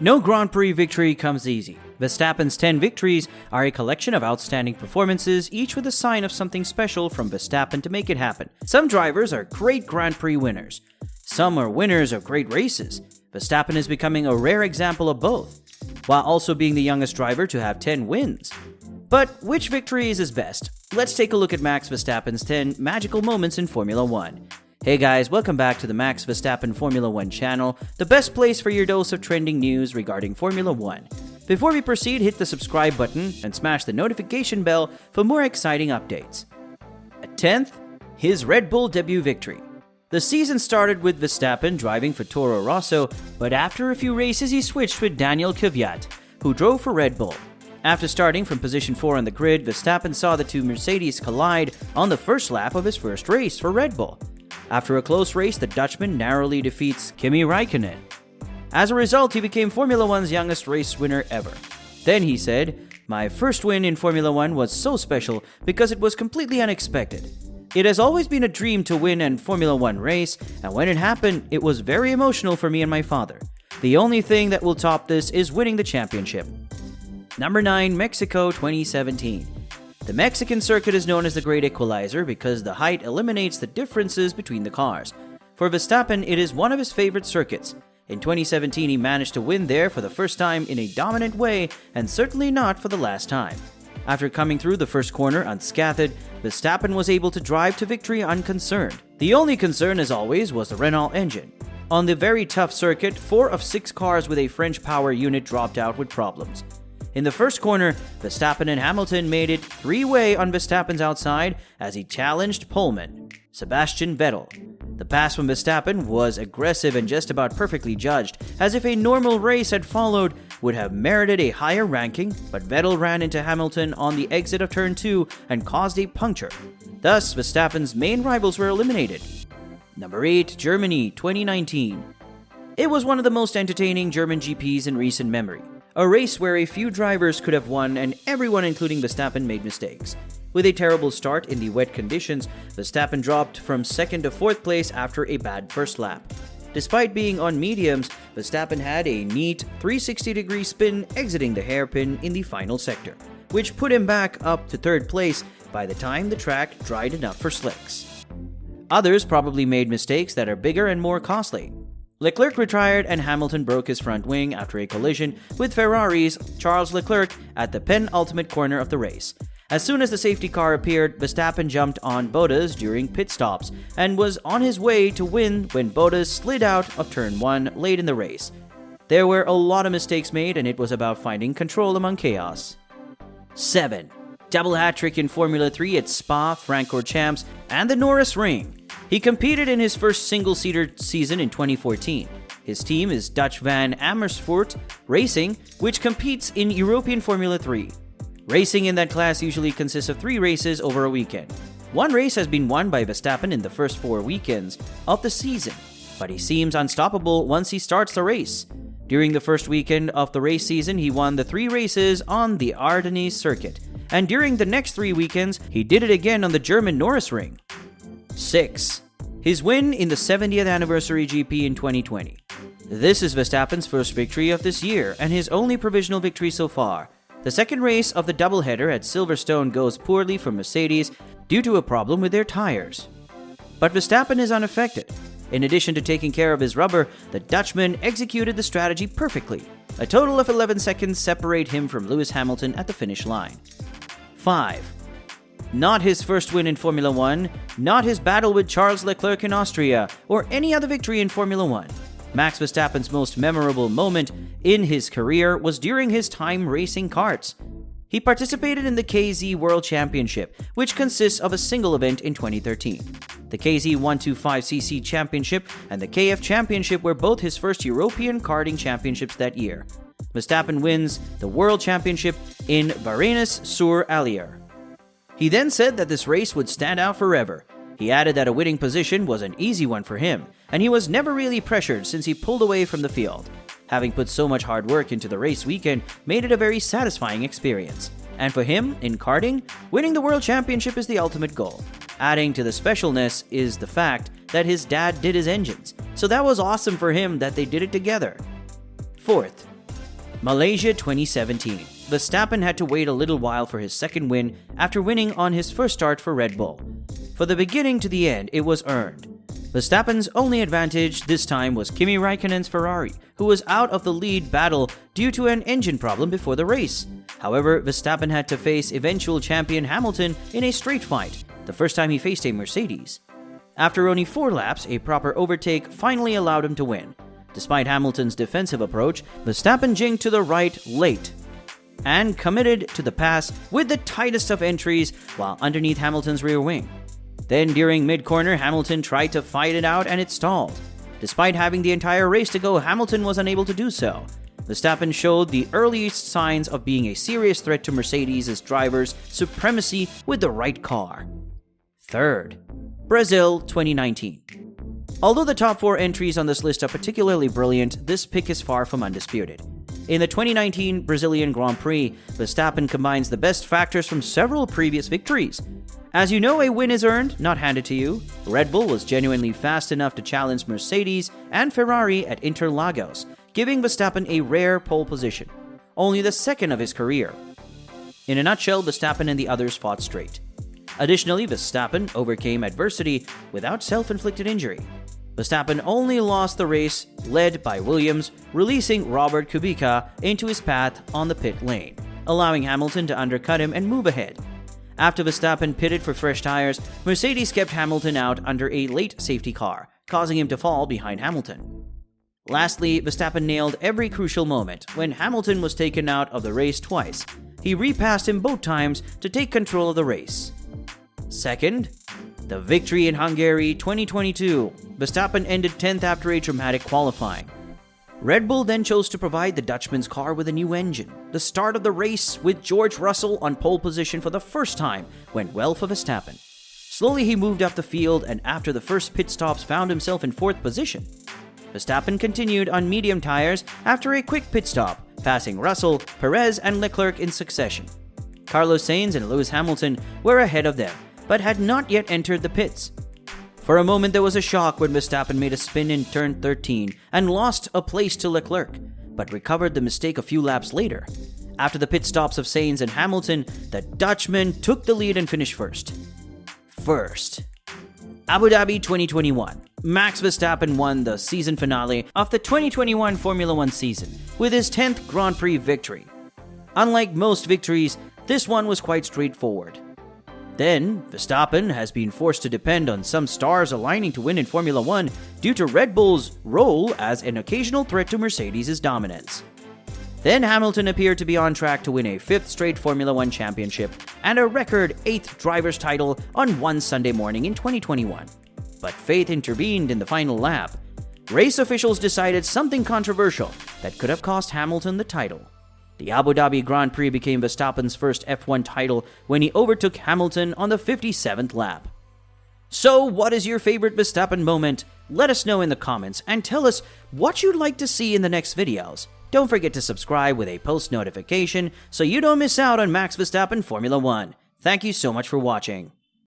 No Grand Prix victory comes easy. Verstappen's 10 victories are a collection of outstanding performances, each with a sign of something special from Verstappen to make it happen. Some drivers are great Grand Prix winners. Some are winners of great races. Verstappen is becoming a rare example of both, while also being the youngest driver to have 10 wins. But which victory is his best? Let's take a look at Max Verstappen's 10 magical moments in Formula 1. Hey guys, welcome back to the Max Verstappen Formula 1 channel, the best place for your dose of trending news regarding Formula 1. Before we proceed, hit the subscribe button and smash the notification bell for more exciting updates. At 10th, his Red Bull debut victory. The season started with Verstappen driving for Toro Rosso, but after a few races he switched with Daniel Kvyat, who drove for Red Bull. After starting from position 4 on the grid, Verstappen saw the two Mercedes collide on the first lap of his first race for Red Bull. After a close race, the Dutchman narrowly defeats Kimi Räikkönen. As a result, he became Formula 1's youngest race winner ever. Then he said, "My first win in Formula 1 was so special because it was completely unexpected. It has always been a dream to win a Formula 1 race, and when it happened, it was very emotional for me and my father. The only thing that will top this is winning the championship." Number 9, Mexico 2017. The Mexican circuit is known as the Great Equalizer because the height eliminates the differences between the cars. For Verstappen, it is one of his favorite circuits. In 2017, he managed to win there for the first time in a dominant way, and certainly not for the last time. After coming through the first corner unscathed, Verstappen was able to drive to victory unconcerned. The only concern, as always, was the Renault engine. On the very tough circuit, 4 of 6 cars with a French power unit dropped out with problems. In the first corner, Verstappen and Hamilton made it 3-way on Verstappen's outside as he challenged poleman Sebastian Vettel. The pass from Verstappen was aggressive and just about perfectly judged, as if a normal race had followed would have merited a higher ranking, but Vettel ran into Hamilton on the exit of turn 2 and caused a puncture. Thus, Verstappen's main rivals were eliminated. Number 8, Germany 2019. It was one of the most entertaining German GPs in recent memory. A race where a few drivers could have won and everyone including Verstappen made mistakes. With a terrible start in the wet conditions, Verstappen dropped from 2nd to 4th place after a bad first lap. Despite being on mediums, Verstappen had a neat 360-degree spin exiting the hairpin in the final sector, which put him back up to 3rd place by the time the track dried enough for slicks. Others probably made mistakes that are bigger and more costly. Leclerc retired and Hamilton broke his front wing after a collision with Ferrari's Charles Leclerc at the penultimate corner of the race. As soon as the safety car appeared, Verstappen jumped on Bottas during pit stops and was on his way to win when Bottas slid out of turn 1 late in the race. There were a lot of mistakes made and it was about finding control among chaos. 7. Double hat-trick in Formula 3 at Spa, Francorchamps, and the Norris Ring. He competed in his first single-seater season in 2014. His team is Dutch Van Amersfoort Racing, which competes in European Formula 3. Racing in that class usually consists of 3 races over a weekend. One race has been won by Verstappen in the first 4 weekends of the season, but he seems unstoppable once he starts the race. During the first weekend of the race season, he won the 3 races on the Ardennes circuit, and during the next 3 weekends, he did it again on the German Norris Ring. 6. His win in the 70th anniversary GP in 2020. This is Verstappen's first victory of this year and his only provisional victory so far. The second race of the doubleheader at Silverstone goes poorly for Mercedes due to a problem with their tires. But Verstappen is unaffected. In addition to taking care of his rubber, the Dutchman executed the strategy perfectly. A total of 11 seconds separate him from Lewis Hamilton at the finish line. 5. Not his first win in Formula 1, not his battle with Charles Leclerc in Austria, or any other victory in Formula 1. Max Verstappen's most memorable moment in his career was during his time racing karts. He participated in the KZ World Championship, which consists of a single event in 2013. The KZ 125cc Championship and the KF Championship were both his first European karting championships that year. Verstappen wins the World Championship in Varennes-sur-Allier. He then said that this race would stand out forever. He added that a winning position was an easy one for him, and he was never really pressured since he pulled away from the field. Having put so much hard work into the race weekend made it a very satisfying experience. And for him, in karting, winning the World Championship is the ultimate goal. Adding to the specialness is the fact that his dad did his engines, so that was awesome for him that they did it together. 4th, Malaysia 2017. Verstappen had to wait a little while for his second win after winning on his first start for Red Bull. For the beginning to the end, it was earned. Verstappen's only advantage this time was Kimi Raikkonen's Ferrari, who was out of the lead battle due to an engine problem before the race. However, Verstappen had to face eventual champion Hamilton in a straight fight, the first time he faced a Mercedes. After only 4 laps, a proper overtake finally allowed him to win. Despite Hamilton's defensive approach, Verstappen jinked to the right late and committed to the pass with the tightest of entries while underneath Hamilton's rear wing. Then during mid-corner, Hamilton tried to fight it out and it stalled. Despite having the entire race to go, Hamilton was unable to do so. Verstappen showed the earliest signs of being a serious threat to Mercedes' drivers' supremacy with the right car. Third, Brazil 2019. Although the top 4 entries on this list are particularly brilliant, this pick is far from undisputed. In the 2019 Brazilian Grand Prix, Verstappen combines the best factors from several previous victories. As you know, a win is earned, not handed to you. Red Bull was genuinely fast enough to challenge Mercedes and Ferrari at Interlagos, giving Verstappen a rare pole position, only the second of his career. In a nutshell, Verstappen and the others fought straight. Additionally, Verstappen overcame adversity without self-inflicted injury. Verstappen only lost the race led by Williams, releasing Robert Kubica into his path on the pit lane, allowing Hamilton to undercut him and move ahead. After Verstappen pitted for fresh tires, Mercedes kept Hamilton out under a late safety car, causing him to fall behind Hamilton. Lastly, Verstappen nailed every crucial moment when Hamilton was taken out of the race twice. He repassed him both times to take control of the race. Second, the victory in Hungary 2022. Verstappen ended 10th after a dramatic qualifying. Red Bull then chose to provide the Dutchman's car with a new engine. The start of the race with George Russell on pole position for the first time went well for Verstappen. Slowly he moved up the field and after the first pit stops found himself in 4th position. Verstappen continued on medium tires after a quick pit stop, passing Russell, Perez, and Leclerc in succession. Carlos Sainz and Lewis Hamilton were ahead of them, but had not yet entered the pits. For a moment there was a shock when Verstappen made a spin in turn 13 and lost a place to Leclerc, but recovered the mistake a few laps later. After the pit stops of Sainz and Hamilton, the Dutchman took the lead and finished first. Abu Dhabi 2021. Max Verstappen won the season finale of the 2021 Formula 1 season with his 10th Grand Prix victory. Unlike most victories, this one was quite straightforward. Then, Verstappen has been forced to depend on some stars aligning to win in Formula 1 due to Red Bull's role as an occasional threat to Mercedes' dominance. Then Hamilton appeared to be on track to win a 5th straight Formula 1 championship and a record 8th driver's title on one Sunday morning in 2021. But fate intervened in the final lap. Race officials decided something controversial that could have cost Hamilton the title. The Abu Dhabi Grand Prix became Verstappen's first F1 title when he overtook Hamilton on the 57th lap. So, what is your favorite Verstappen moment? Let us know in the comments and tell us what you'd like to see in the next videos. Don't forget to subscribe with a post notification so you don't miss out on Max Verstappen Formula 1. Thank you so much for watching.